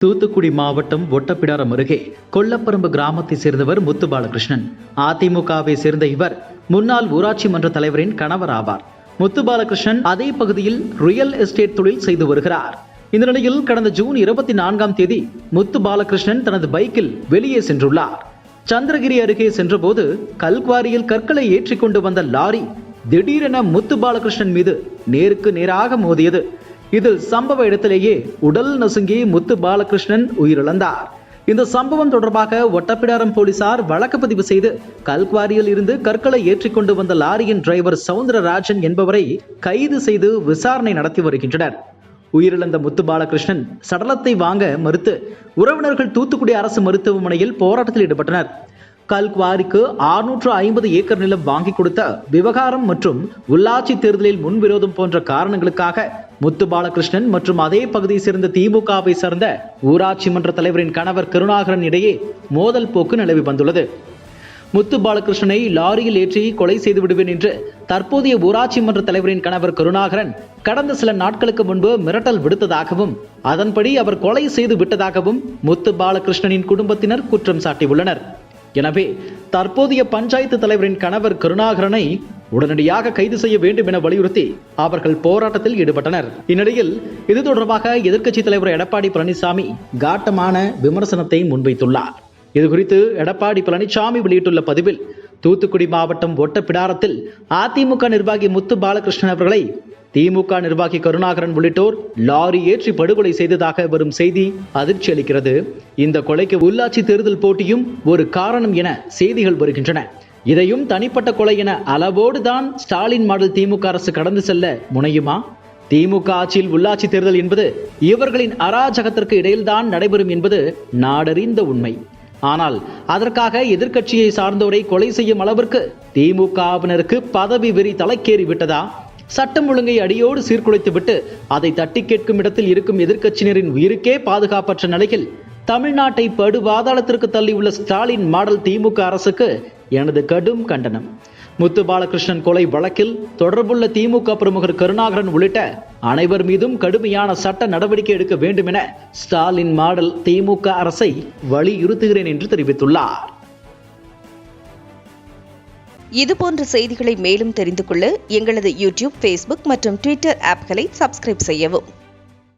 தூத்துக்குடி மாவட்டம் ஒட்டப்பிடாரம் அருகே கொல்லப்பரம்பு கிராமத்தை சேர்ந்தவர் முத்து பாலகிருஷ்ணன். அதிமுகவை சேர்ந்த இவர் முன்னாள் ஊராட்சி மன்ற தலைவரின் கணவர் ஆவார். முத்து பாலகிருஷ்ணன் அதே பகுதியில் ரியல் எஸ்டேட் தொழில் செய்து வருகிறார். இந்த நிலையில் கடந்த ஜூன் 24ஆம் தேதி முத்து பாலகிருஷ்ணன் தனது பைக்கில் வெளியே சென்றுள்ளார். சந்திரகிரி அருகே சென்றபோது கல்குவாரியில் கற்களை ஏற்றிக்கொண்டு வந்த லாரி திடீரென முத்து பாலகிருஷ்ணன் மீது நேருக்கு நேராக மோதியது. இதில் சம்பவ இடத்திலேயே உடல் நசுங்கி முத்து பாலகிருஷ்ணன் உயிரிழந்தார். இந்த சம்பவம் தொடர்பாக ஒட்டப்பிடாரம் போலீசார் வழக்கு பதிவு செய்து கல்குவாரியில் இருந்து கற்களை ஏற்றிக்கொண்டு வந்த லாரியின் டிரைவர் சவுந்தரராஜன் என்பவரை கைது செய்து விசாரணை நடத்தி வருகின்றனர். உயிரிழந்த முத்து பாலகிருஷ்ணன் சடலத்தை வாங்க மறுத்து உறவினர்கள் தூத்துக்குடி அரசு மருத்துவமனையில் போராட்டத்தில் ஈடுபட்டனர். கல்குவாரிக்கு 650 ஏக்கர் நிலம் வாங்கி கொடுத்த விவகாரம் மற்றும் உள்ளாட்சி தேர்தலில் முன்விரோதம் போன்ற காரணங்களுக்காக முத்து பாலகிருஷ்ணன் மற்றும் அதே பகுதியை சேர்ந்த திமுகவை சேர்ந்த ஊராட்சி மன்ற தலைவரின் கணவர் கருணாகரன் இடையே மோதல் போக்கு நிலவி வந்துள்ளது. முத்து பாலகிருஷ்ணனை லாரியில் ஏற்றி கொலை செய்து விடுவேன் என்று தற்போதைய ஊராட்சி மன்ற தலைவரின் கணவர் கருணாகரன் கடந்த சில நாட்களுக்கு முன்பு மிரட்டல் விடுத்ததாகவும் அதன்படி அவர் கொலை செய்து விட்டதாகவும் முத்து பாலகிருஷ்ணனின் குடும்பத்தினர் குற்றம் சாட்டியுள்ளனர். எனவே தற்போதைய பஞ்சாயத்து தலைவரின் கணவர் கருணாகரனை உடனடியாக கைது செய்ய வேண்டும் என வலியுறுத்தி அவர்கள் போராட்டத்தில் ஈடுபட்டனர். இந்நிலையில் இது தொடர்பாக எதிர்க்கட்சித் தலைவர் எடப்பாடி பழனிசாமி காட்டமான விமர்சனத்தை முன்வைத்துள்ளார். இதுகுறித்து எடப்பாடி பழனிசாமி வெளியிட்டுள்ள பதிவில், தூத்துக்குடி மாவட்டம் ஒட்டப்பிடாரத்தில் அதிமுக நிர்வாகி முத்து பாலகிருஷ்ணன் அவர்களை திமுக நிர்வாகி கருணாகரன் உள்ளிட்டோர் லாரி ஏற்றி படுகொலை செய்ததாக வரும் செய்தி அதிர்ச்சி அளிக்கிறது. இந்த கொலைக்கு உள்ளாட்சி தேர்தல் போட்டியும் ஒரு காரணம் என செய்திகள் வருகின்றன. இதையும் தனிப்பட்ட கொலை என அளவோடு தான் ஸ்டாலின் மாடல் திமுக அரசு கடந்து செல்ல முனையுமா? திமுக ஆட்சியில் உள்ளாட்சி தேர்தல் என்பது இவர்களின் அராஜகத்திற்கு இடையில்தான் நடைபெறும் என்பது நாடறிந்த உண்மை. ஆனால் அதற்காக எதிர்க்கட்சியை சார்ந்தோரை கொலை செய்யும் அளவிற்கு திமுகவினருக்கு பதவி வெறி தலைக்கேறி விட்டதா? சட்டம் ஒழுங்கை அடியோடு சீர்குலைத்து விட்டு அதை தட்டி கேட்கும் இடத்தில் இருக்கும் எதிர்க்கட்சியினரின் உயிருக்கே பாதுகாப்பற்ற நிலையில் தமிழ்நாட்டை படுபாதாளத்திற்கு தள்ளியுள்ள ஸ்டாலின் மாடல் திமுக அரசுக்கு எனது கடும் கண்டனம். முத்து பாலகிருஷ்ணன் கொலை வழக்கில் தொடர்புள்ள திமுக பிரமுகர் கருணாகரன் உள்ளிட்ட அனைவர் மீதும் கடுமையான சட்ட நடவடிக்கை எடுக்க வேண்டும் என ஸ்டாலின் மாடல் திமுக அரசை வலியுறுத்துகிறேன் என்று தெரிவித்துள்ளார். இதுபோன்ற செய்திகளை மேலும் தெரிந்து கொள்ள எங்களது யூடியூப், ஃபேஸ்புக் மற்றும் ட்விட்டர் ஆப்களை சப்ஸ்கிரைப் செய்யவும்.